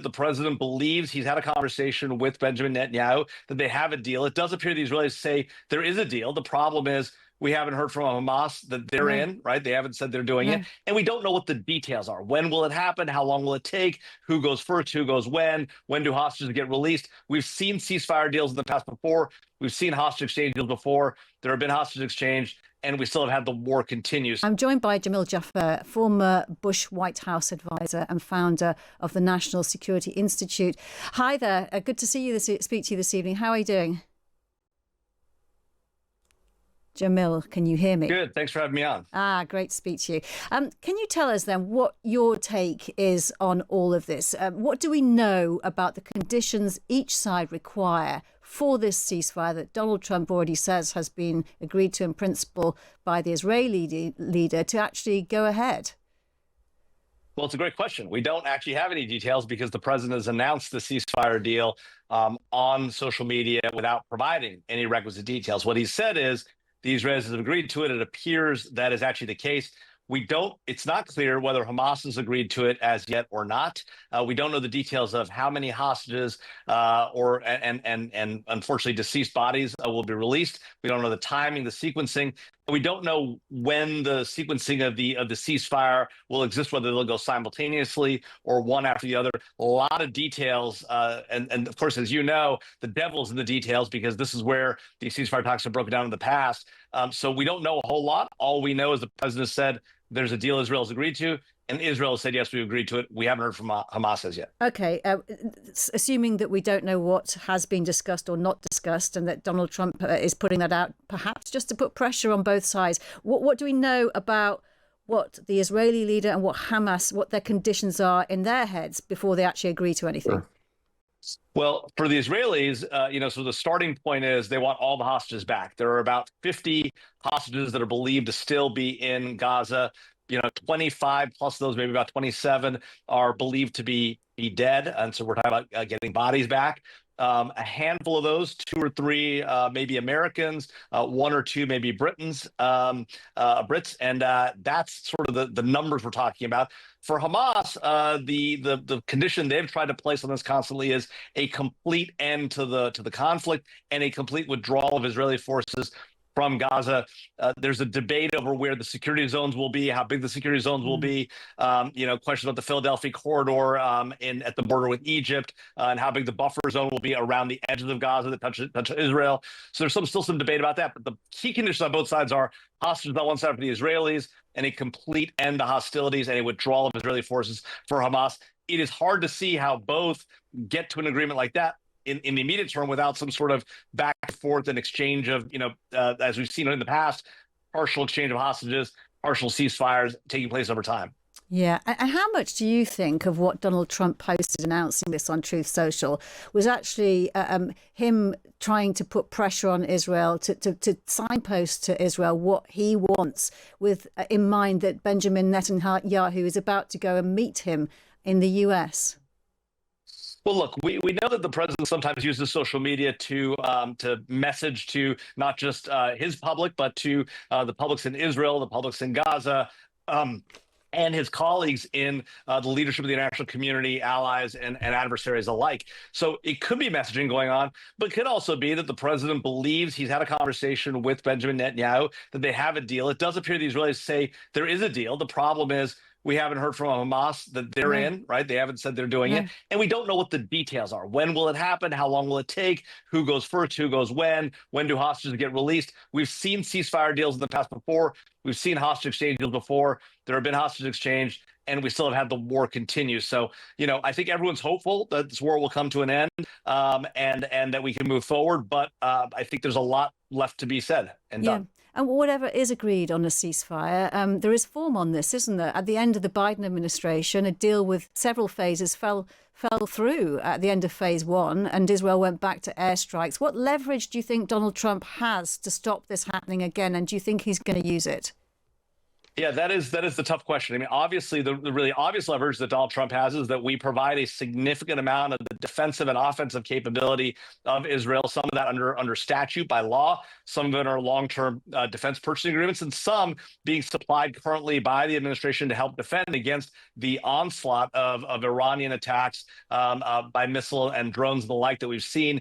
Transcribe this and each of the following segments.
the president believes he's had a conversation with Benjamin Netanyahu, that they have a deal. It does appear the Israelis say there is a deal. The problem is we haven't heard from Hamas that they're in, right? They haven't said they're doing it. And we don't know what the details are. When will it happen? How long will it take? Who goes first? Who goes when? When do hostages get released? We've seen ceasefire deals in the past before. We've seen hostage exchange deals before. There have been hostage exchange, and we still have had the war continue. I'm joined by Jamil Jaffer, former Bush White House advisor and founder of the National Security Institute. Hi there. Good to speak to you this evening. How are you doing? Jamil, can you hear me? Good. Thanks for having me on. Great to speak to you. Can you tell us then what your take is on all of this? What do we know about the conditions each side require for this ceasefire that Donald Trump already says has been agreed to in principle by the Israeli leader to actually go ahead? Well, it's a great question. We don't actually have any details because the president has announced the ceasefire deal on social media without providing any requisite details. What he said is the Israelis have agreed to it. It appears that is actually the case. It's not clear whether Hamas has agreed to it as yet or not. We don't know the details of how many hostages and unfortunately deceased bodies will be released. We don't know the timing, the sequencing. We don't know when the sequencing of the ceasefire will exist, whether they'll go simultaneously or one after the other. A lot of details. And of course, as you know, the devil's in the details because this is where the ceasefire talks have broken down in the past. So we don't know a whole lot. All we know is the president said there's a deal Israel's agreed to, and Israel said, yes, we agreed to it. We haven't heard from Hamas as yet. Okay. Assuming that we don't know what has been discussed or not discussed and that Donald Trump is putting that out, perhaps just to put pressure on both sides, what do we know about what the Israeli leader and what Hamas, what their conditions are in their heads before they actually agree to anything? Sure. Well, for the Israelis, so the starting point is they want all the hostages back. There are about 50 hostages that are believed to still be in Gaza. 25 plus those, maybe about 27, are believed to be dead. And so we're talking about getting bodies back. A handful of those, 2 or 3, maybe Americans, 1 or 2, maybe Brits. And that's sort of the numbers we're talking about. For Hamas, the condition they've tried to place on this constantly is a complete end to the conflict and a complete withdrawal of Israeli forces from Gaza. There's a debate over where the security zones will be, how big the security zones will be. Questions about the Philadelphia corridor at the border with Egypt, and how big the buffer zone will be around the edges of Gaza that touch Israel. So there's still some debate about that. But the key conditions on both sides are hostages on one side for the Israelis and a complete end to hostilities and a withdrawal of Israeli forces for Hamas. It is hard to see how both get to an agreement like that in the immediate term without some sort of back and forth and exchange of, as we've seen in the past, partial exchange of hostages, partial ceasefires taking place over time. Yeah. And how much do you think of what Donald Trump posted announcing this on Truth Social was actually him trying to put pressure on Israel to signpost to Israel what he wants, with in mind that Benjamin Netanyahu is about to go and meet him in the US? Well, look, we know that the president sometimes uses social media to message to not just his public, but to the publics in Israel, the publics in Gaza, and his colleagues in the leadership of the international community, allies and adversaries alike. So it could be messaging going on, but it could also be that the president believes he's had a conversation with Benjamin Netanyahu, that they have a deal. It does appear the Israelis say there is a deal. The problem is we haven't heard from Hamas that they're in, right? They haven't said they're doing it. And we don't know what the details are. When will it happen? How long will it take? Who goes first? Who goes when? When do hostages get released? We've seen ceasefire deals in the past before. We've seen hostage exchange deals before. There have been hostage exchange, and we still have had the war continue. So, I think everyone's hopeful that this war will come to an end and that we can move forward. But I think there's a lot left to be said and done. And whatever is agreed on a ceasefire, there is form on this, isn't there? At the end of the Biden administration, a deal with several phases fell through at the end of phase 1, and Israel went back to airstrikes. What leverage do you think Donald Trump has to stop this happening again, and do you think he's going to use it? Yeah, that is the tough question. I mean, obviously, the really obvious leverage that Donald Trump has is that we provide a significant amount of the defensive and offensive capability of Israel. Some of that under statute by law, some of it are long-term defense purchasing agreements, and some being supplied currently by the administration to help defend against the onslaught of Iranian attacks by missile and drones and the like that we've seen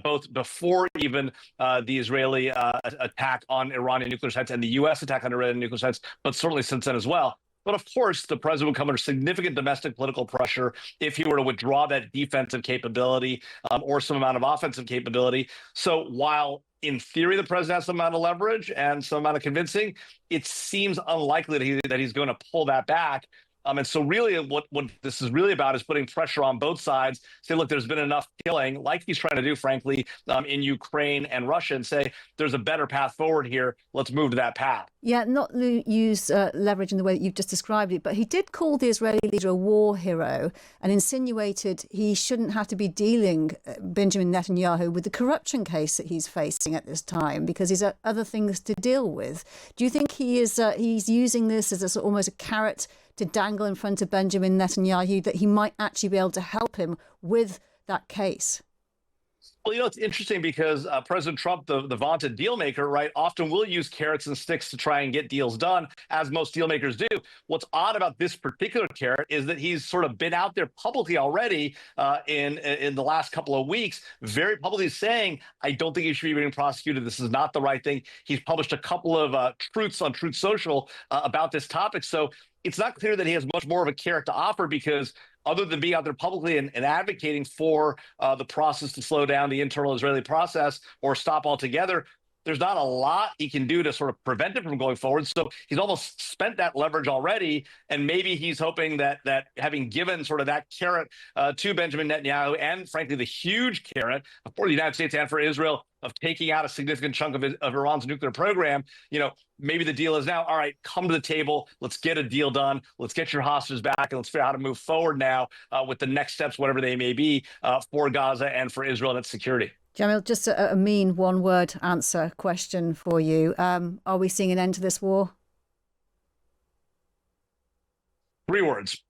both before even the Israeli attack on Iranian nuclear sites and the U.S. attack on Iranian nuclear sites, but certainly since then as well. But of course, the president would come under significant domestic political pressure if he were to withdraw that defensive capability or some amount of offensive capability. So while in theory the president has some amount of leverage and some amount of convincing, it seems unlikely that he's going to pull that back. And so really what this is really about is putting pressure on both sides, say, look, there's been enough killing, like he's trying to do, frankly, in Ukraine and Russia, and say, there's a better path forward here. Let's move to that path. Yeah, not use leverage in the way that you've just described it, but he did call the Israeli leader a war hero and insinuated he shouldn't have to be dealing, Benjamin Netanyahu, with the corruption case that he's facing at this time because he's other things to deal with. Do you think he's using this as almost a carrot to dangle in front of Benjamin Netanyahu, that he might actually be able to help him with that case? Well, it's interesting because President Trump, the vaunted deal maker, right, often will use carrots and sticks to try and get deals done, as most deal makers do. What's odd about this particular carrot is that he's sort of been out there publicly already in the last couple of weeks, very publicly saying, I don't think he should be being prosecuted. This is not the right thing. He's published a couple of truths on Truth Social about this topic. So it's not clear that he has much more of a carrot to offer because other than being out there publicly and advocating for the process to slow down the internal Israeli process or stop altogether, there's not a lot he can do to sort of prevent it from going forward. So he's almost spent that leverage already. And maybe he's hoping that having given sort of that carrot to Benjamin Netanyahu and, frankly, the huge carrot for the United States and for Israel of taking out a significant chunk of Iran's nuclear program, maybe the deal is now, all right, come to the table. Let's get a deal done. Let's get your hostages back, and let's figure out how to move forward now with the next steps, whatever they may be, for Gaza and for Israel and its security. Jamil, just a mean one-word answer question for you. Are we seeing an end to this war? 3 words.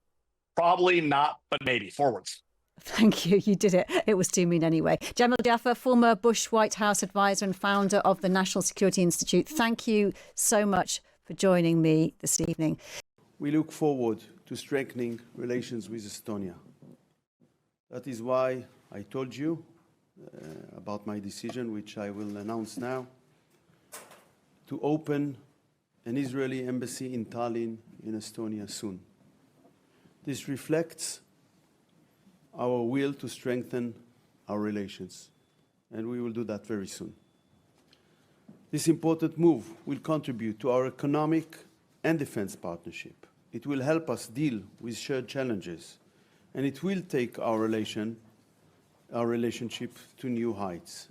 Probably not, but maybe. 4 words. Thank you. You did it. It was too mean anyway. Jamil Jaffer, former Bush White House advisor and founder of the National Security Institute. Thank you so much for joining me this evening. We look forward to strengthening relations with Estonia. That is why I told you about my decision, which I will announce now, to open an Israeli embassy in Tallinn in Estonia soon. This reflects our will to strengthen our relations, and we will do that very soon. This important move will contribute to our economic and defense partnership. It will help us deal with shared challenges, and it will take our relationship to new heights.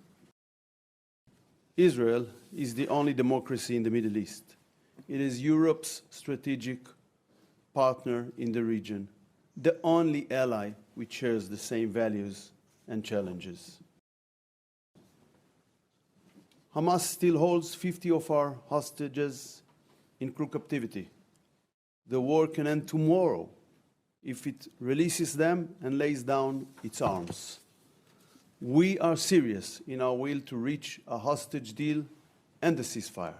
Israel is the only democracy in the Middle East. It is Europe's strategic partner in the region, the only ally which shares the same values and challenges. Hamas still holds 50 of our hostages in crew captivity. The war can end tomorrow if it releases them and lays down its arms. We are serious in our will to reach a hostage deal and a ceasefire.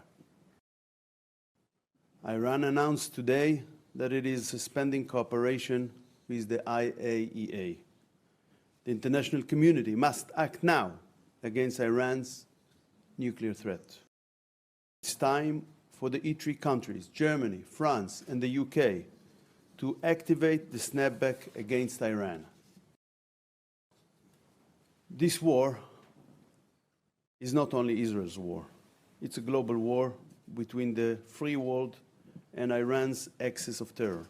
Iran announced today that it is suspending cooperation with the IAEA. The international community must act now against Iran's nuclear threat. It's time for the E3 countries, Germany, France, and the UK, to activate the snapback against Iran. This war is not only Israel's war. It's a global war between the free world and Iran's axis of terror.